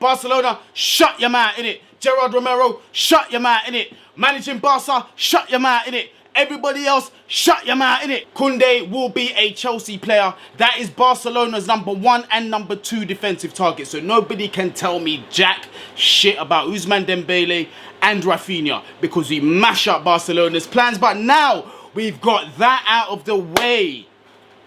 Barcelona, shut your mouth, innit? Gerard Romero, shut your mouth, innit? Managing Barca, shut your mouth, innit? Everybody else, shut your mouth, innit? Kounde will be a Chelsea player. That is Barcelona's #1 and #2 defensive target. So nobody can tell me jack shit about Ousmane Dembele and Raphinha, because we mash up Barcelona's plans. But now we've got that out of the way.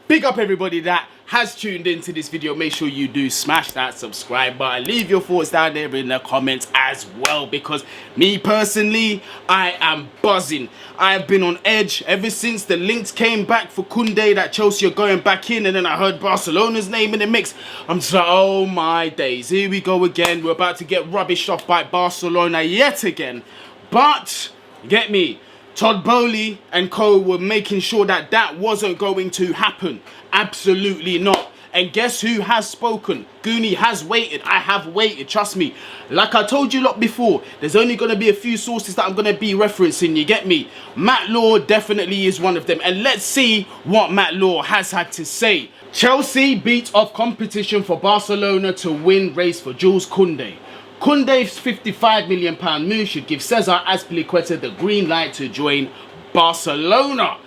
Big up everybody that has tuned into this video. Make sure you do smash that subscribe button. Leave your thoughts down there in the comments as well, because me personally, I am buzzing. I have been on edge ever since the links came back for Kounde that Chelsea are going back in, and then I heard Barcelona's name in the mix. I'm just like, oh my days, here we go again. We're about to get rubbished off by Barcelona yet again. But get me, Todd Boehly and co were making sure that that wasn't going to happen. Absolutely not. And guess who has spoken? Guni has waited. I have waited, trust me. Like I told you lot before, there's only going to be a few sources that I'm going to be referencing, you get me? Matt Law definitely is one of them. And let's see what Matt Law has had to say. Chelsea beat off competition for Barcelona to win race for Joules Kounde. Kounde's £55 million move should give Cesar Azpilicueta the green light to join Barcelona.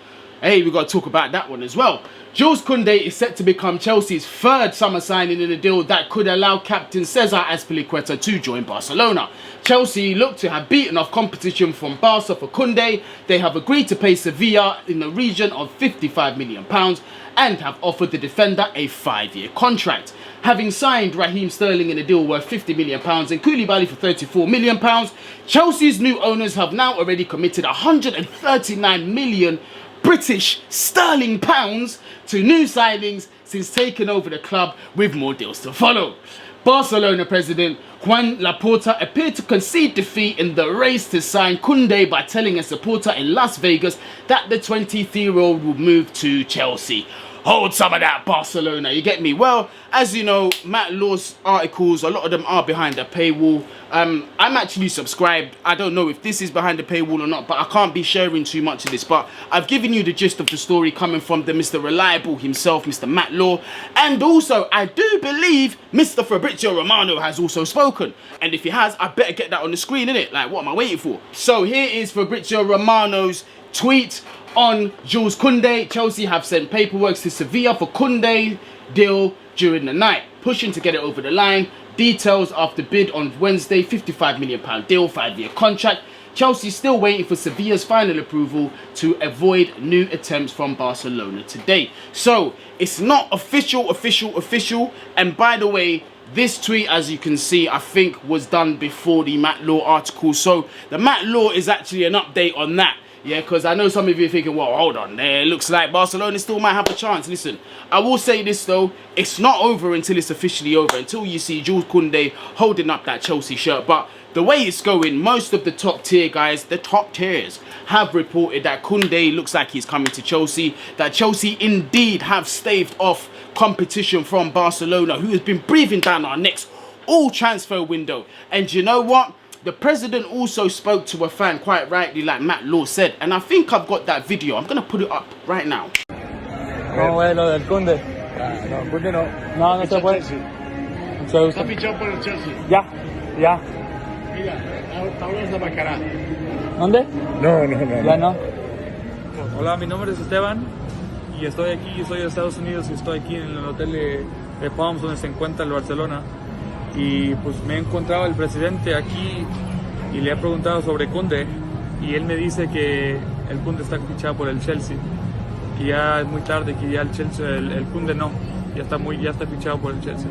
Hey, we got to talk about that one as well. Joules Kounde is set to become Chelsea's third summer signing in a deal that could allow captain Cesar Azpilicueta to join Barcelona. Chelsea look to have beaten off competition from Barca for Kounde. They have agreed to pay Sevilla in the region of £55 million and have offered the defender a 5-year contract. Having signed Raheem Sterling in a deal worth £50 million and Koulibaly for £34 million, Chelsea's new owners have now already committed 139 million British sterling pounds to new signings since taking over the club, with more deals to follow. Barcelona president Juan Laporta appeared to concede defeat in the race to sign Kounde by telling a supporter in Las Vegas that the 23-year-old will move to Chelsea. Hold some of that, Barcelona, you get me? Well, as you know, Matt Law's articles, a lot of them are behind the paywall. I'm actually subscribed. I don't know if this is behind the paywall or not, but I can't be sharing too much of this. But I've given you the gist of the story coming from the Mr. Reliable himself, Mr. Matt Law. And also, I do believe Mr. Fabrizio Romano has also spoken. And if he has, I better get that on the screen, innit? Like, what am I waiting for? So here is Fabrizio Romano's tweet on Joules Kounde. Chelsea have sent paperwork to Sevilla for Kounde deal during the night, pushing to get it over the line. Details after bid on Wednesday, £55 million deal, 5-year contract. Chelsea still waiting for Sevilla's final approval to avoid new attempts from Barcelona today. So it's not official. And by the way, this tweet, as you can see, I think was done before the Matt Law article. So the Matt Law is actually an update on that. Yeah, because I know some of you are thinking, well, hold on, it looks like Barcelona still might have a chance. Listen, I will say this though, it's not over until it's officially over, until you see Joules Kounde holding up that Chelsea shirt. But the way it's going, most of the top tier guys, the top tiers, have reported that Kounde looks like he's coming to Chelsea, that Chelsea indeed have staved off competition from Barcelona, who has been breathing down our necks all transfer window. And you know what? The president also spoke to a fan, quite rightly, like Matt Law said. And I think I've got that video. I'm going to put it up right now. ¿Cómo es lo del Kounde? No, Kounde no. No, no se puede. Mucho gusto. Está fichado por el Chelsea. Ya. Mira, ahora es la Macará. ¿Dónde? No. Ya no. Hola, mi nombre es Esteban y estoy aquí, soy de Estados Unidos y estoy aquí en el hotel de Palms donde se encuentra el Barcelona. Y pues me he encontrado el presidente aquí y le he preguntado sobre Kounde y él me dice que el Kounde está fichado por el Chelsea, que ya es muy tarde, que ya el Chelsea, el Kounde no, ya está fichado por el Chelsea.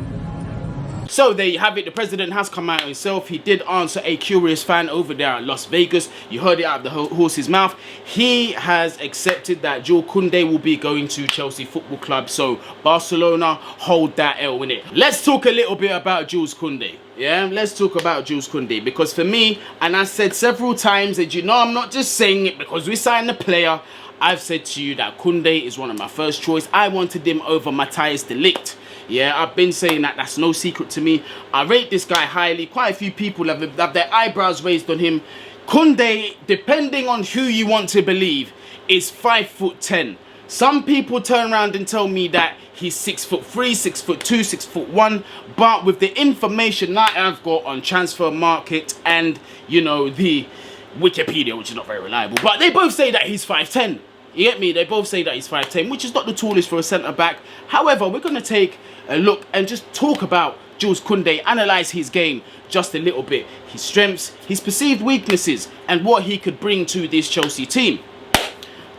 So there you have it. The president has come out himself. He did answer a curious fan over there at Las Vegas. You heard it out of the horse's mouth. He has accepted that Joules Kounde will be going to Chelsea Football Club. So Barcelona, hold that L in it. Let's talk a little bit about Joules Kounde. Yeah, let's talk about Joules Kounde, because for me, and I said several times that, you know, I'm not just saying it because we signed the player. I've said to you that Kounde is one of my first choice. I wanted him over Matthijs de Ligt. Yeah, I've been saying that. That's no secret to me. I rate this guy highly. Quite a few people have their eyebrows raised on him. Kounde, depending on who you want to believe, is 5'10", Some people turn around and tell me that he's 6'3", 6'2", 6'1", but with the information that I've got on transfer market and, you know, the Wikipedia, which is not very reliable, but they both say that he's 5'10". You get me? They both say that he's 5'10", which is not the tallest for a centre-back. However, we're going to take a look and just talk about Joules Kounde, analyse his game just a little bit, his strengths, his perceived weaknesses, and what he could bring to this Chelsea team.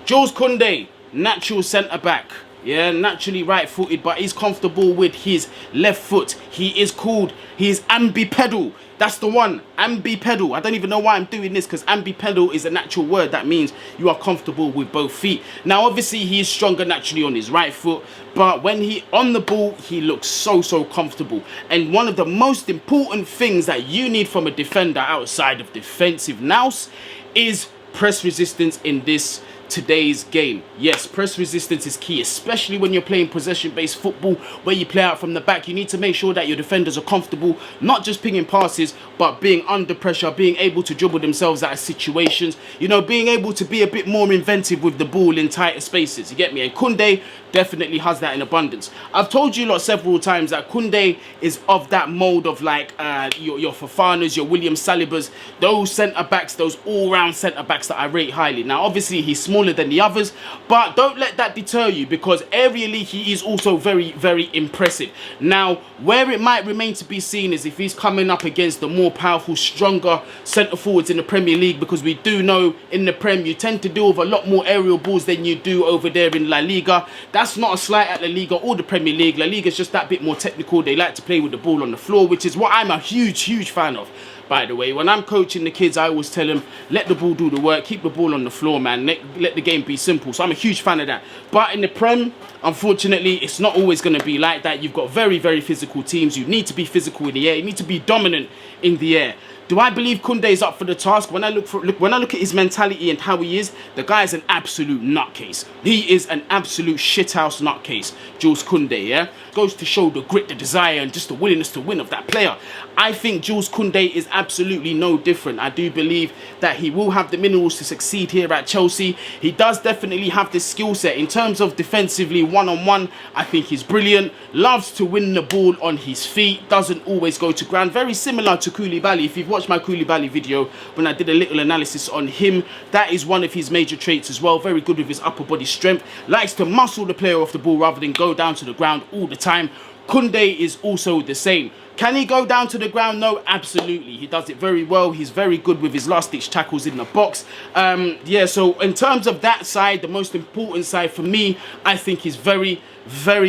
Joules Kounde, natural centre-back. Yeah, naturally right-footed, but he's comfortable with his left foot. He is ambipedal. That's the one, ambipedal. I don't even know why I'm doing this, because ambipedal is a natural word that means you are comfortable with both feet. Now, obviously, he is stronger naturally on his right foot, but when he on the ball, he looks so comfortable. And one of the most important things that you need from a defender outside of defensive nous is press resistance in this today's game. Yes, press resistance is key, especially when you're playing possession-based football where you play out from the back. You need to make sure that your defenders are comfortable, not just pinging passes, but being under pressure, being able to dribble themselves out of situations, you know, being able to be a bit more inventive with the ball in tighter spaces. You get me? And Kounde definitely has that in abundance. I've told you lot several times that Kounde is of that mold of like your Fofanas, your William Salibas, those centre-backs, those all-round centre-backs that I rate highly. Now, obviously, he's smaller than the others, but don't let that deter you, because aerially he is also very impressive. Now, where it might remain to be seen is if he's coming up against the more powerful, stronger centre forwards in the Premier League, because we do know in the Prem you tend to deal with a lot more aerial balls than you do over there in La Liga. That's not a slight at La Liga or the Premier League. La Liga is just that bit more technical. They like to play with the ball on the floor, which is what I'm a huge fan of. By the way, when I'm coaching the kids, I always tell them, let the ball do the work, keep the ball on the floor, man, let the game be simple. So I'm a huge fan of that. But in the Prem, unfortunately, it's not always going to be like that. You've got very physical teams. You need to be physical in the air. You need to be dominant in the air. Do I believe Kounde is up for the task? When I look at his mentality and how he is, the guy is an absolute nutcase. He is an absolute shithouse nutcase, Joules Kounde, yeah? Goes to show the grit, the desire, and just the willingness to win of that player. I think Joules Kounde is absolutely no different. I do believe that he will have the minerals to succeed here at Chelsea. He does definitely have this skill set. In terms of defensively, one-on-one, I think he's brilliant. Loves to win the ball on his feet. Doesn't always go to ground. Very similar to Koulibaly. If you've watched my Koulibaly video, when I did a little analysis on him, that is one of his major traits as well. Very good with his upper body strength. Likes to muscle the player off the ball rather than go down to the ground all the time. Kounde is also the same. Can he go down to the ground? No, absolutely. He does it very well. He's very good with his last-ditch tackles in the box. Yeah, so in terms of that side, the most important side for me, I think he's very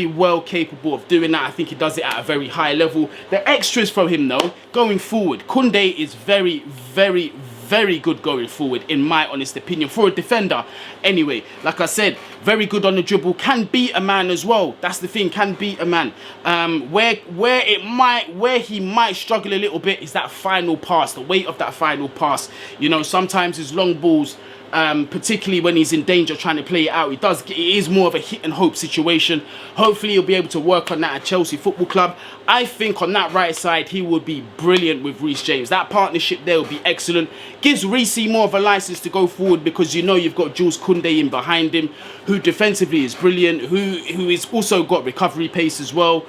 well capable of doing that. I think he does it at a very high level. The extras from him, though, going forward, Kounde is very good going forward, in my honest opinion, for a defender. Anyway, like I said, very good on the dribble, can beat a man as well. That's the thing, can beat a man. Where he might struggle a little bit is that final pass, the weight of that final pass. You know, sometimes his long balls, particularly when he's in danger trying to play it out, it is more of a hit and hope situation. Hopefully he'll be able to work on that at Chelsea Football Club. I think on that right side he would be brilliant with Reece James. That partnership there will be excellent. Gives Reece more of a license to go forward, because you know you've got Joules Kounde in behind him, who defensively is brilliant, who is also got recovery pace as well.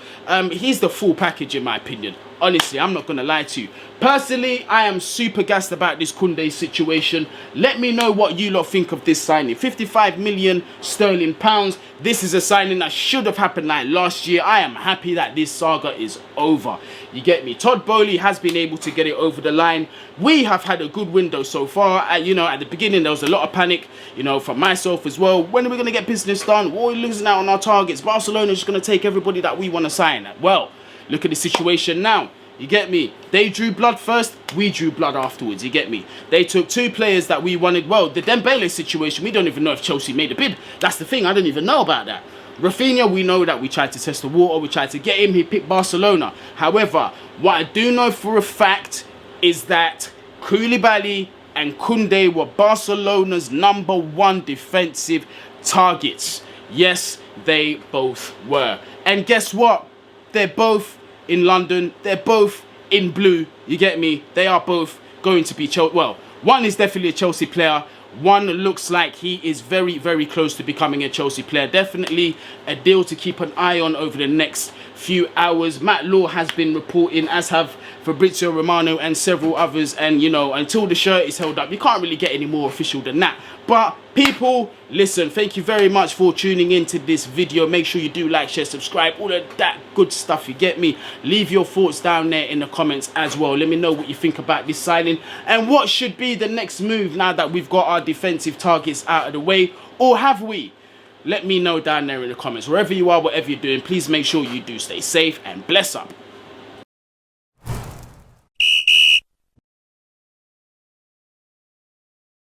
He's the full package in my opinion. Honestly, I'm not going to lie to you. Personally, I am super gassed about this Kounde situation. Let me know what you lot think of this signing. 55 million sterling pounds. This is a signing that should have happened like last year. I am happy that this saga is over. You get me? Todd Boehly has been able to get it over the line. We have had a good window so far. You know, at the beginning, there was a lot of panic, you know, from myself as well. When are we going to get business done? We're losing out on our targets. Barcelona is just going to take everybody that we want to sign. Well, look at the situation now. You get me? They drew blood first, we drew blood afterwards. You get me? They took two players that we wanted. Well, the Dembele situation, we don't even know if Chelsea made a bid. That's the thing, I don't even know about that. Raphinha, we know that we tried to test the water, we tried to get him, he picked Barcelona. However, what I do know for a fact is that Koulibaly and Kounde were Barcelona's #1 defensive targets. Yes, they both were. And guess what? They're both in London, they're both in blue, you get me? They are both going to be Chelsea. Well, one is definitely a Chelsea player, one looks like he is very, very close to becoming a Chelsea player. Definitely a deal to keep an eye on over the next few hours. Matt Law has been reporting, as have Fabrizio Romano and several others. And, you know, until the shirt is held up, you can't really get any more official than that. But people, listen, thank you very much for tuning into this video. Make sure you do like, share, subscribe, all of that good stuff, you get me? Leave your thoughts down there in the comments as well. Let me know what you think about this signing and what should be the next move now that we've got our defensive targets out of the way. Or have we? Let me know down there in the comments. Wherever you are, whatever you're doing, please make sure you do stay safe and bless up.